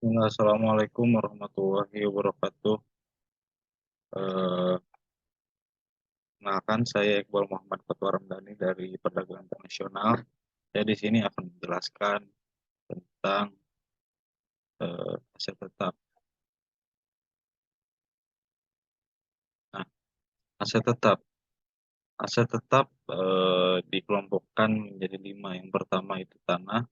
Assalamualaikum warahmatullahi wabarakatuh. Eh, Kenalkan saya Iqbal Muhammad Fatwa Ramdhani dari Perdagangan Internasional. Saya di sini akan menjelaskan tentang aset tetap. Nah, aset tetap, aset tetap dikelompokkan menjadi 5. Yang pertama itu tanah,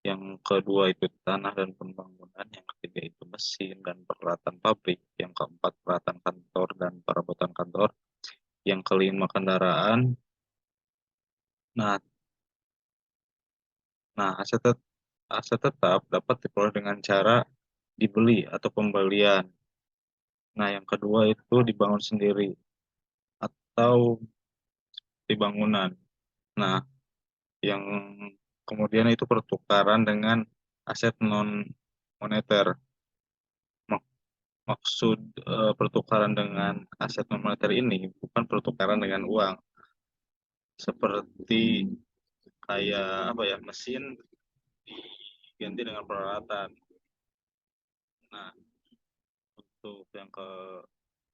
yang kedua itu tanah dan pembangunan, yang ketiga itu mesin dan peralatan pabrik, yang keempat peralatan kantor dan perabotan kantor, yang kelima kendaraan. Nah, Nah, aset tetap dapat diperoleh dengan cara dibeli atau pembelian. Nah, yang kedua itu dibangun sendiri atau di bangunan. Nah, yang kemudian itu pertukaran dengan aset non moneter. Mak- Maksud pertukaran dengan aset non moneter ini bukan pertukaran dengan uang, seperti kayak apa ya, mesin diganti dengan peralatan. Nah, untuk yang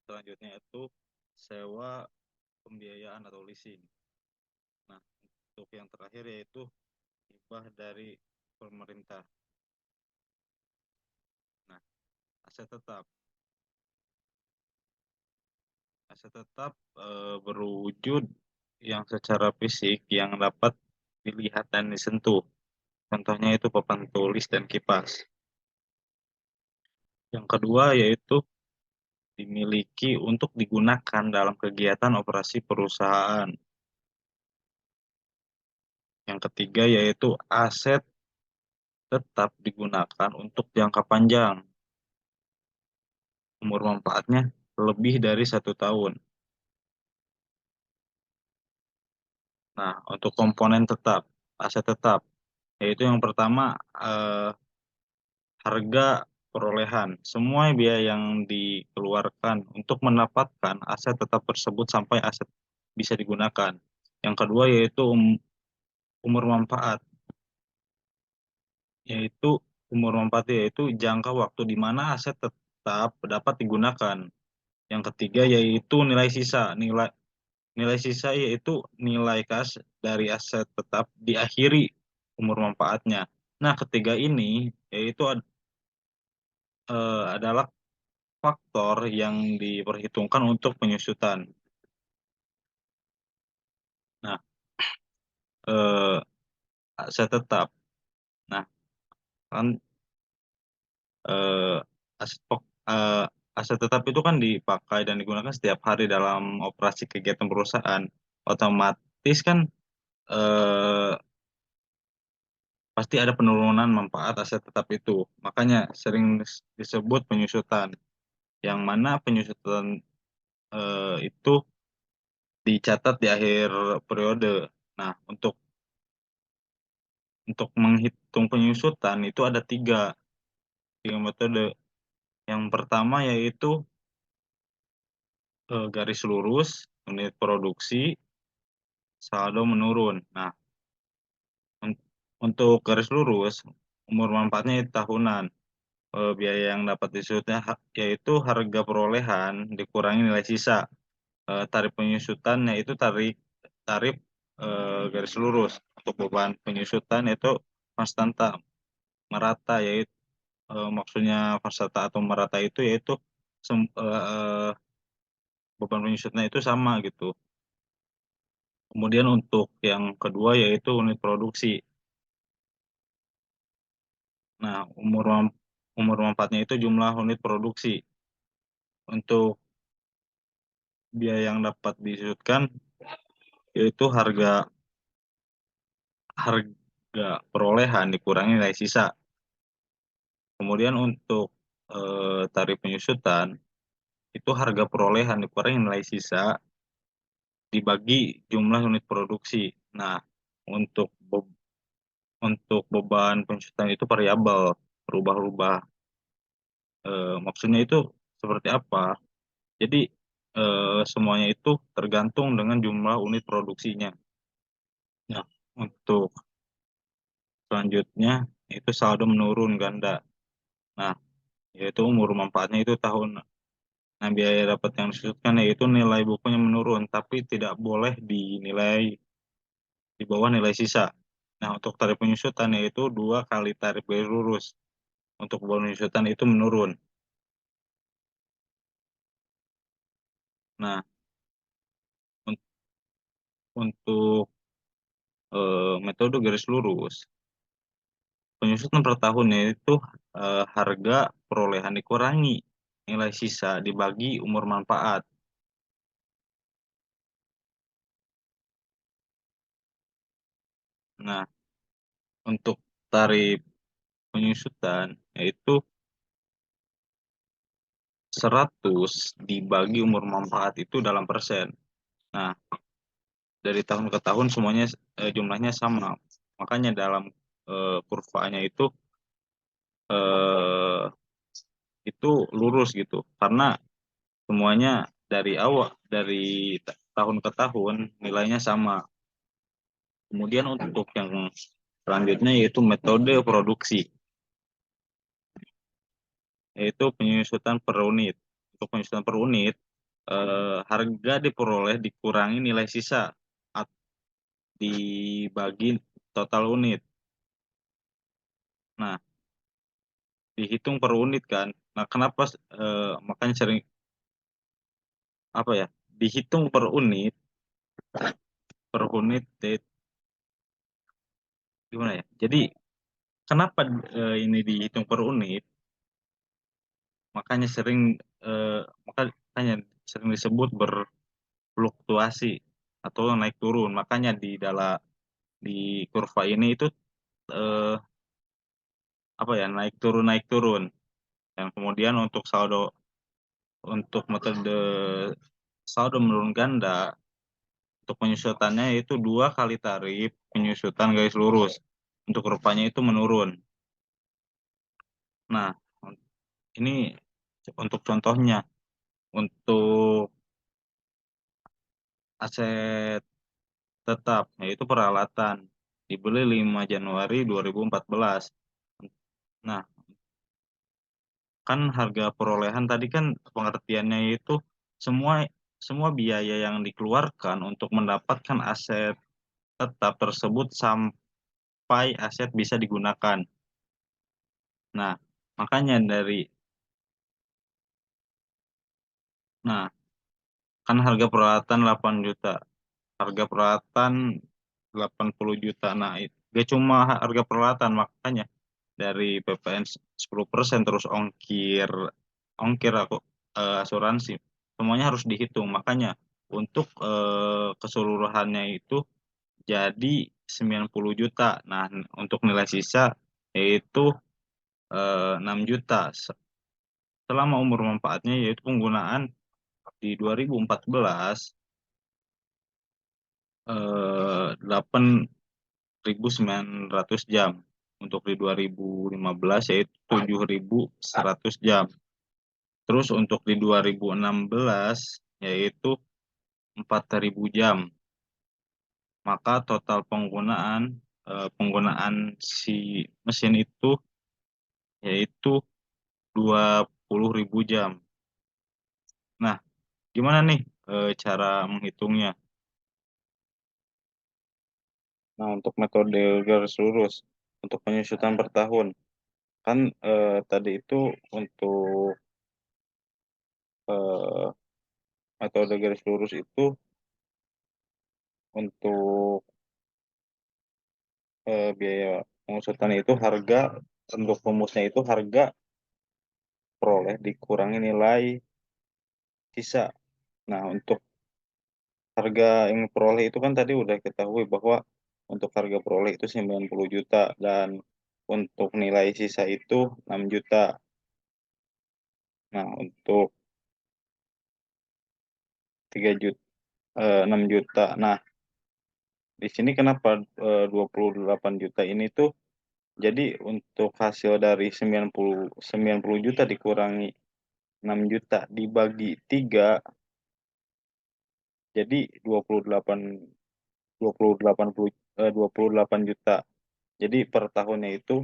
selanjutnya itu sewa pembiayaan atau leasing. Nah, untuk yang terakhir yaitu hibah dari pemerintah. Nah, aset tetap. Aset tetap berwujud yang secara fisik yang dapat dilihat dan disentuh. Contohnya itu papan tulis dan kipas. Yang kedua yaitu dimiliki untuk digunakan dalam kegiatan operasi perusahaan. Yang ketiga yaitu aset tetap digunakan untuk jangka panjang. Umur manfaatnya lebih dari 1 tahun. Nah, untuk komponen tetap, aset tetap, yaitu yang pertama harga perolehan. Semua biaya yang dikeluarkan untuk mendapatkan aset tetap tersebut sampai aset bisa digunakan. Yang kedua yaitu umur manfaat, yaitu umur manfaat yaitu jangka waktu di mana aset tetap dapat digunakan. Yang ketiga yaitu nilai sisa. Nilai sisa yaitu nilai kas dari aset tetap di akhiri umur manfaatnya. Nah, ketiga ini yaitu adalah faktor yang diperhitungkan untuk penyusutan. Nah, eh, aset tetap. Nah, kan eh, aset eh, aset tetap itu kan dipakai dan digunakan setiap hari dalam operasi kegiatan perusahaan. Otomatis kan eh, pasti ada penurunan manfaat aset tetap itu. Makanya sering disebut penyusutan, yang mana penyusutan itu dicatat di akhir periode. Nah, untuk menghitung penyusutan itu ada tiga metode. Yang pertama yaitu garis lurus, unit produksi, saldo menurun. Nah, un- untuk garis lurus, umur manfaatnya itu tahunan. Biaya yang dapat disebutnya yaitu harga perolehan dikurangi nilai sisa. Tarif penyusutannya itu tarif garis lurus. Untuk beban penyusutan itu konstanta merata, yaitu maksudnya konstanta atau merata itu yaitu beban penyusutannya itu sama gitu. Kemudian untuk yang kedua yaitu unit produksi. Nah, umur manfaatnya itu jumlah unit produksi. Untuk biaya yang dapat disebutkan yaitu harga perolehan dikurangi nilai sisa. Kemudian untuk tarif penyusutan itu harga perolehan dikurangi nilai sisa dibagi jumlah unit produksi. Nah, untuk untuk beban penyusutan itu variabel, berubah-ubah. Maksudnya itu seperti apa? Jadi semuanya itu tergantung dengan jumlah unit produksinya. Nah, untuk selanjutnya itu saldo menurun ganda. Nah, yaitu umur manfaatnya itu tahun. Nah, biaya dapat yang disusutkan yaitu nilai bukunya menurun, tapi tidak boleh dinilai di bawah nilai sisa. Nah, untuk tarif penyusutan yaitu 2 kali tarif garis lurus. Untuk penyusutan itu menurun. Nah, untuk metode garis lurus, penyusutan per tahunnya itu harga perolehan dikurangi nilai sisa dibagi umur manfaat. Nah, untuk tarif penyusutan yaitu 100 dibagi umur manfaat itu dalam persen. Nah, dari tahun ke tahun semuanya jumlahnya sama. Makanya dalam kurvanya eh, itu lurus gitu. Karena semuanya dari awal dari tahun ke tahun nilainya sama. Kemudian untuk yang selanjutnya yaitu metode produksi, yaitu penyusutan per unit. Untuk penyusutan per unit, harga diperoleh dikurangi nilai sisa dibagi total unit. Nah, dihitung per unit kan. Nah, kenapa makanya sering apa ya? Dihitung per unit gimana ya? Jadi kenapa ini dihitung per unit? Makanya sering eh, makanya sering disebut berfluktuasi atau naik turun. Makanya di kurva ini itu eh, apa ya, naik turun. Dan kemudian untuk metode saldo menurun ganda, untuk penyusutannya itu 2 kali tarif penyusutan garis lurus. Untuk kurvanya itu menurun. Nah, ini untuk contohnya, untuk aset tetap, yaitu peralatan, dibeli 5 Januari 2014. Nah, kan harga perolehan tadi kan pengertiannya itu semua semua biaya yang dikeluarkan untuk mendapatkan aset tetap tersebut sampai aset bisa digunakan. Nah, makanya nah, kan harga peralatan 8 juta, harga peralatan 80 juta. Nah, gak cuma harga peralatan, makanya dari PPN 10% terus ongkir ongkir aku asuransi semuanya harus dihitung. Makanya untuk keseluruhannya itu jadi 90 juta. Nah, untuk nilai sisa yaitu 6 juta selama umur manfaatnya, yaitu penggunaan di 2014 8.900 jam. Untuk di 2015 yaitu 7.100 jam. Terus untuk di 2016 yaitu 4.000 jam. Maka total penggunaan si mesin itu yaitu 20.000 jam. Nah, gimana nih cara menghitungnya? Nah, untuk metode garis lurus untuk penyusutan per tahun kan tadi itu untuk eh, metode garis lurus itu untuk biaya pengusutan itu harga, untuk rumusnya itu harga peroleh dikurangi nilai sisa. Nah, untuk harga yang peroleh itu kan tadi udah ketahui bahwa untuk harga peroleh itu 90 juta dan untuk nilai sisa itu 6 juta. Nah, untuk 3 juta 6 juta. Nah, di sini kenapa 28 juta ini tuh jadi untuk hasil dari 90 juta dikurangi 6 juta dibagi 3 jadi 28 28 juta. Jadi per tahunnya itu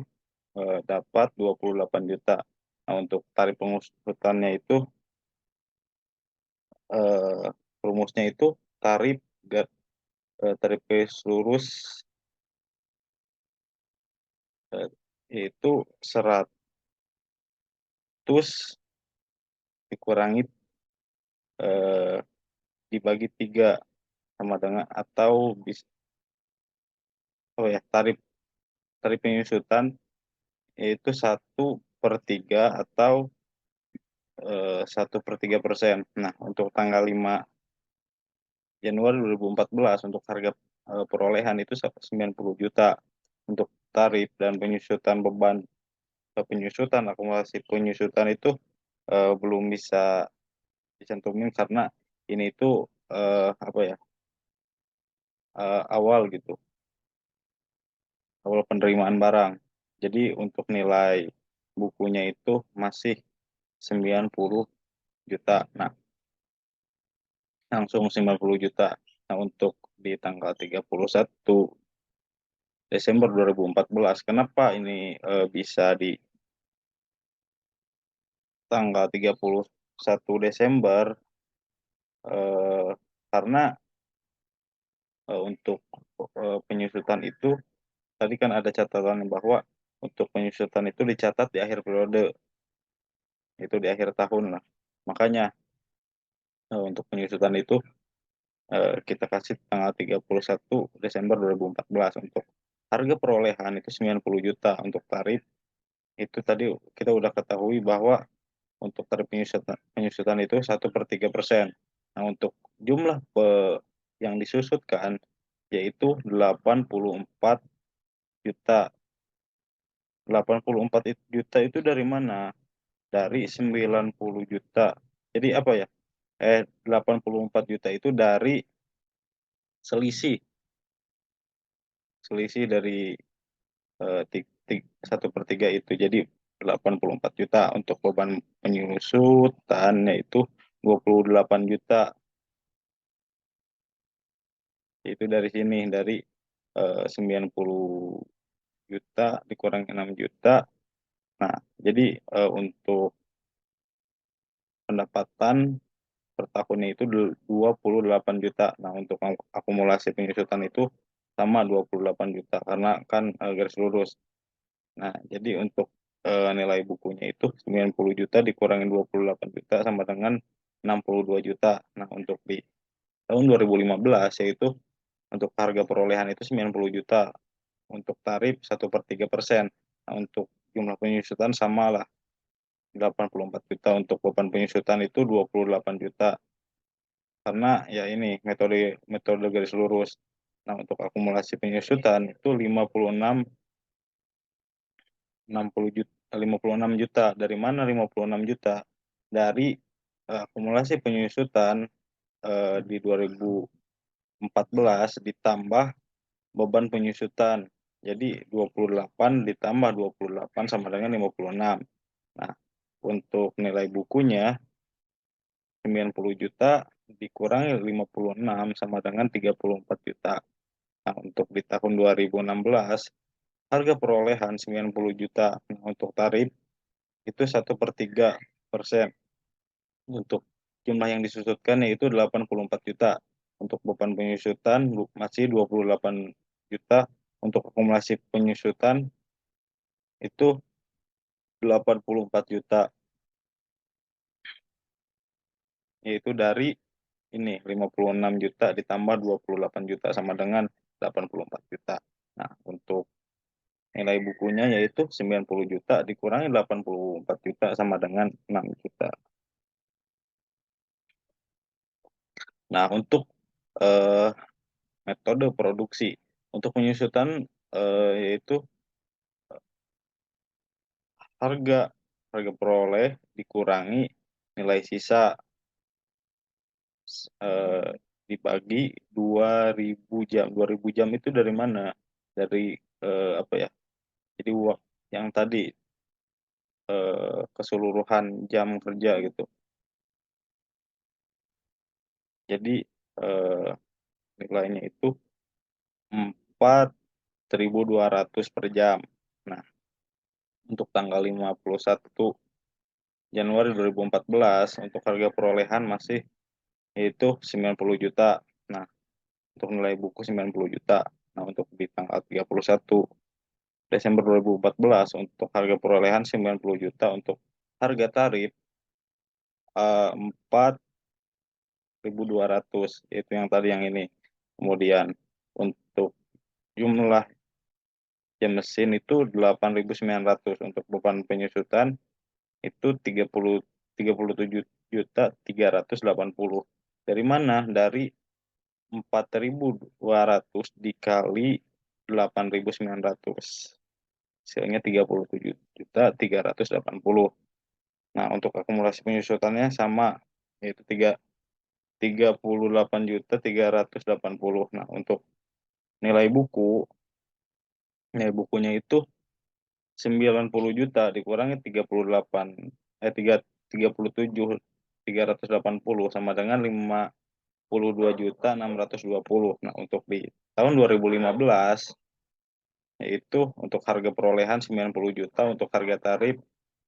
dapat 28 juta. Nah, untuk tarif pengusutannya itu rumusnya itu tarif tarif garis lurus itu 100 dikurangi dibagi 3 sama dengan atau tarif tarif penyusutan itu 1/3 atau 1/3%. Nah, untuk tanggal 5 Januari 2014 untuk harga perolehan itu 90 juta untuk tarif dan penyusutan beban penyusutan akumulasi penyusutan itu belum bisa dicantumin karena ini itu awal gitu, awal penerimaan barang. Jadi untuk nilai bukunya itu masih 90 juta. Nah, langsung 90 juta. Nah, untuk di tanggal 31 Desember 2014, kenapa ini bisa di tanggal 31 Desember? Karena untuk penyusutan itu tadi kan ada catatan bahwa untuk penyusutan itu dicatat di akhir periode, itu di akhir tahun lah. Makanya untuk penyusutan itu kita kasih tanggal 31 Desember 2014. Untuk harga perolehan itu 90 juta. Untuk tarif itu tadi kita udah ketahui bahwa untuk tarif penyusutan itu 1/3%. Nah, untuk jumlah yang disusutkan yaitu 84 juta. 84 juta itu dari mana? Dari 90 juta. Jadi apa ya? 84 juta itu dari selisih selisih dari 1/3 itu. Jadi 84 juta untuk beban penyusutan yaitu 28 juta. Itu dari sini, dari 90 juta dikurangi 6 juta. Nah, jadi untuk pendapatan per tahunnya itu 28 juta. Nah, untuk akumulasi penyusutan itu sama 28 juta karena kan garis lurus. Nah, jadi untuk nilai bukunya itu 90 juta dikurangi 28 juta sama dengan 62 juta. Nah, untuk di tahun 2015 yaitu untuk harga perolehan itu 90 juta. Untuk tarif 1/3%. Nah, untuk jumlah penyusutan sama lah 84 juta. Untuk beban penyusutan itu 28 juta. Karena ya ini metode metode garis lurus. Nah, untuk akumulasi penyusutan itu 56 juta. Dari mana 56 juta? Dari akumulasi penyusutan di 2014 ditambah beban penyusutan. Jadi 28 ditambah 28 sama dengan 56. Nah, untuk nilai bukunya 90 juta dikurangi 56 sama dengan 34 juta. Nah, untuk di tahun 2016 harga perolehan 90 juta. Nah, untuk tarif itu 1/3%. Untuk jumlah yang disusutkan yaitu 84 juta. Untuk beban penyusutan masih 28 juta. Untuk akumulasi penyusutan itu 84 juta. Yaitu dari ini 56 juta ditambah 28 juta sama dengan 84 juta. Nah, untuk nilai bukunya yaitu 90 juta dikurangi 84 juta sama dengan 6 juta. Nah, untuk eh, metode produksi. Untuk penyusutan yaitu harga harga peroleh dikurangi nilai sisa eh, dibagi 2000 jam. 2000 jam itu dari mana? Dari apa ya? Jadi yang tadi keseluruhan jam kerja gitu. Jadi eh, nilainya itu 4.200 per jam. Nah, untuk tanggal 51 Januari 2014 untuk harga perolehan masih yaitu 90 juta. Nah, untuk nilai buku 90 juta. Nah, untuk di tanggal 31 Desember 2014 untuk harga perolehan 90 juta, untuk harga tarif 4.200, itu yang tadi yang ini. Kemudian untuk jumlah jam mesin itu 8.900, untuk beban penyusutan itu 37.380. Dari mana? Dari 4.200 dikali 8.900. Hasilnya 37.380. Nah, untuk akumulasi penyusutannya sama, yaitu 38.380. Nah, untuk nilai bukunya itu 90 juta dikurangi 38 eh 3 37.380 sama dengan 52.620. Nah, untuk di tahun 2015 yaitu untuk harga perolehan 90 juta, untuk harga tarif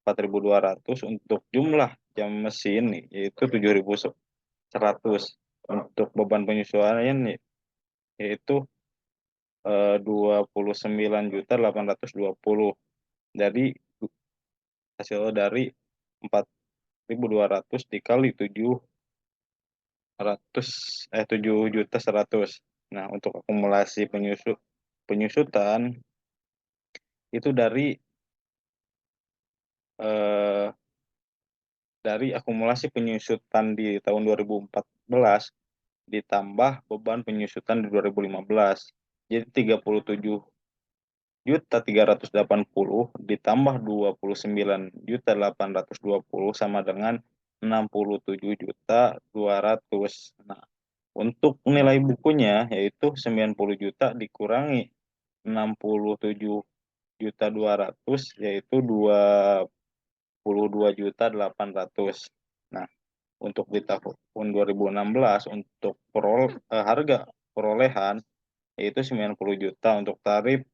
4.200, untuk jumlah jam mesin yaitu 7.100, untuk beban penyesuaian yaitu 29.820. Jadi hasil dari 4.200 dikali 7.100. Nah, untuk akumulasi penyusutan itu eh, dari akumulasi penyusutan di tahun 2014 ditambah beban penyusutan di 2015. Jadi 37.380 ditambah 29.820 sama dengan 67.200. Nah, untuk nilai bukunya yaitu 90 juta dikurangi 67.200, yaitu 22.800. Nah, untuk di tahun 2016 untuk harga perolehan yaitu 90 juta, untuk tarif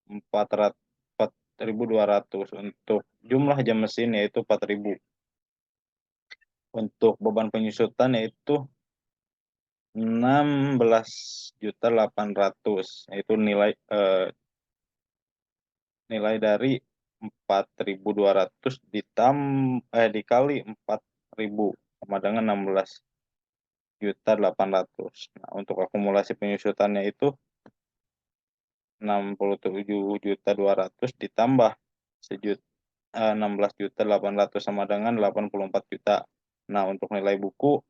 4.200, untuk jumlah jam mesin yaitu 4.000, untuk beban penyusutan yaitu 16.800, yaitu nilai dari 4.200 dikali 4.000 sama dengan 16.800. Nah, untuk akumulasi penyusutannya itu 67.200 ditambah 16.800 sama dengan 84 juta. Nah, untuk nilai buku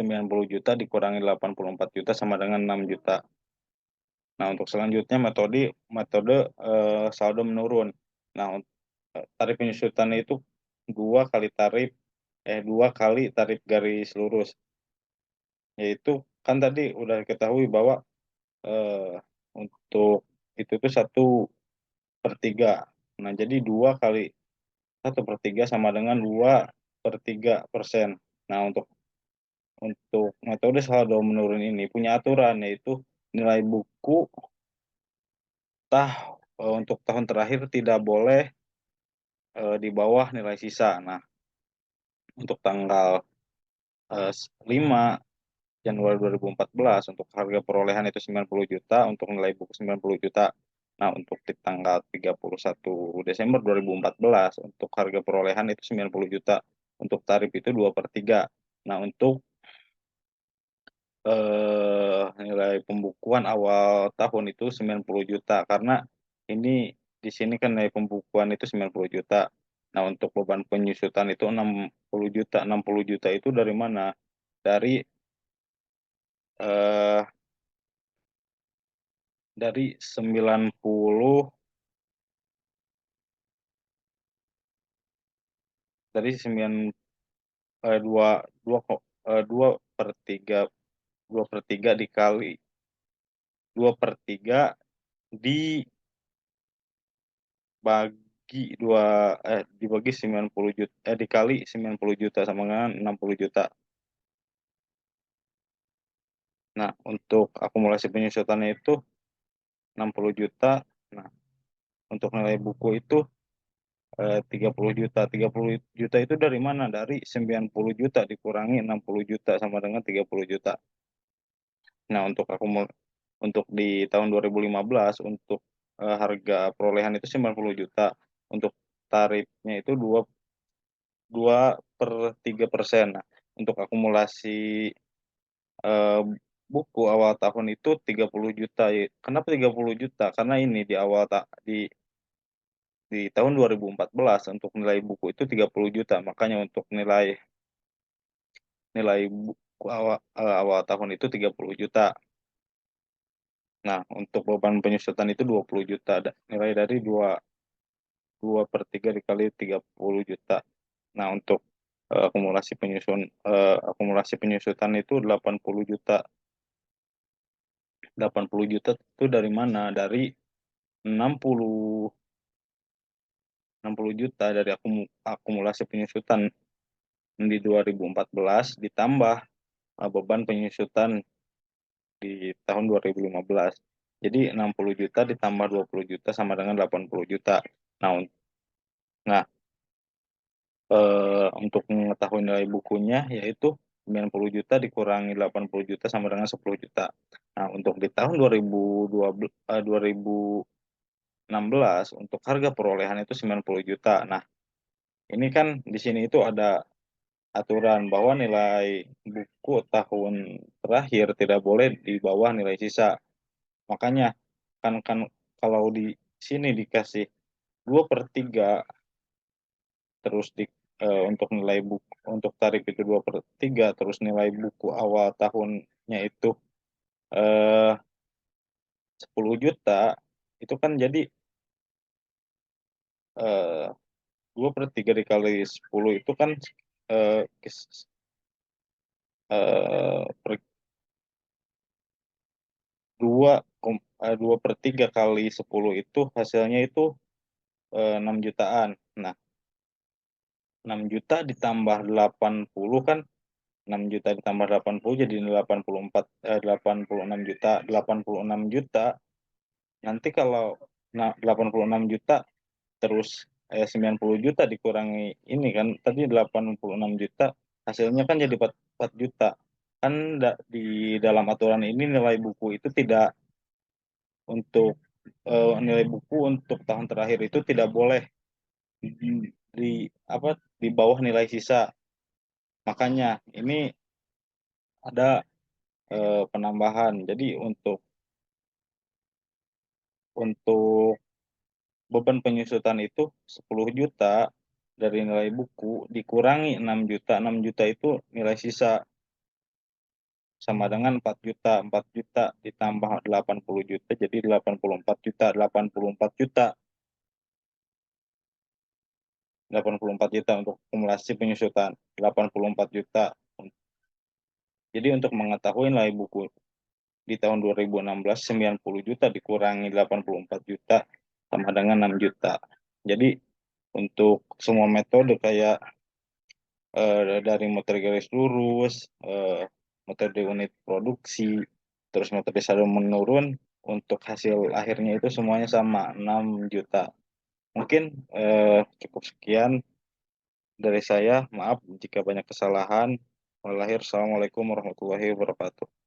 90 juta dikurangi 84 juta sama dengan 6 juta. Nah, untuk selanjutnya metode saldo menurun. Nah, tarif penyusutan itu dua kali tarif garis lurus. Yaitu kan tadi udah diketahui bahwa eh, untuk itu tuh 1/3. Nah, jadi 1/3 sama dengan 2/3%. Nah, untuk metode saldo menurun ini punya aturan, yaitu nilai buku untuk tahun terakhir tidak boleh di bawah nilai sisa. Nah, untuk tanggal 5 Januari 2014 untuk harga perolehan itu 90 juta, untuk nilai buku 90 juta. Nah, untuk di tanggal 31 Desember 2014 untuk harga perolehan itu 90 juta, untuk tarif itu 2/3. Nah, untuk nilai pembukuan awal tahun itu 90 juta, karena ini di sini kan nilai pembukuan itu 90 juta. Nah, untuk beban penyusutan itu 60 juta. 60 juta itu dari mana? Dari eh, dari 90 dari 9 2 2 2 per 3 2/3 dikali 2/3 dibagi 90 juta, dikali 90 juta sama dengan 60 juta. Nah, untuk akumulasi penyusutannya itu 60 juta. Nah, untuk nilai buku itu 30 juta. 30 juta itu dari mana? Dari 90 juta dikurangi 60 juta sama dengan 30 juta. Nah, untuk di tahun 2015 untuk harga perolehan itu 90 juta. Untuk tarifnya itu 2/3%. Nah, untuk akumulasi eh, buku awal tahun itu 30 juta. Kenapa 30 juta? Karena ini di tahun 2014 untuk nilai buku itu 30 juta. Makanya untuk nilai nilai buku awal tahun itu 30 juta. Nah, untuk beban penyusutan itu 20 juta. Nilai dari 2/3 dikali 30 juta. Nah, untuk akumulasi penyusutan itu 80 juta. 80 juta itu dari mana? Dari 60 60 juta dari akumulasi penyusutan di 2014 ditambah beban penyusutan di tahun 2015. Jadi 60 juta ditambah 20 juta sama dengan 80 juta. Nah, nah untuk mengetahui nilai bukunya yaitu 90 juta dikurangi 80 juta sama dengan 10 juta. Nah, untuk di tahun 2016 untuk harga perolehan itu 90 juta. Nah, ini kan di sini itu ada aturan bahwa nilai buku tahun terakhir tidak boleh di bawah nilai sisa. Makanya kan kalau di sini dikasih 2/3 terus untuk nilai buku untuk tarif itu 2/3 terus nilai buku awal tahunnya itu eh 10 juta itu kan jadi 2/3 dikali 10 itu kan eh, kis- per 2/3 kali 10 itu hasilnya itu 6 jutaan. Nah, 6 juta ditambah 80 kan 6 juta ditambah 80 jadi 86 juta. 86 juta nanti kalau 86 juta terus 90 juta dikurangi ini kan tadi 86 juta hasilnya kan jadi 4 juta. Kan di dalam aturan ini nilai buku itu tidak untuk nilai buku untuk tahun terakhir itu tidak boleh di apa di bawah nilai sisa. Makanya ini ada penambahan. Jadi untuk beban penyusutan itu 10 juta dari nilai buku dikurangi 6 juta. 6 juta itu nilai sisa sama dengan 4 juta. 4 juta ditambah 80 juta jadi 84 juta. 84 juta. 84 juta untuk akumulasi penyusutan. 84 juta. Jadi untuk mengetahui nilai buku di tahun 2016 90 juta dikurangi 84 juta sama dengan 6 juta. Jadi untuk semua metode kayak dari metode garis lurus, metode unit produksi, terus metode saldo menurun, untuk hasil akhirnya itu semuanya sama 6 juta. Mungkin cukup sekian dari saya. Maaf jika banyak kesalahan. Assalamualaikum warahmatullahi wabarakatuh.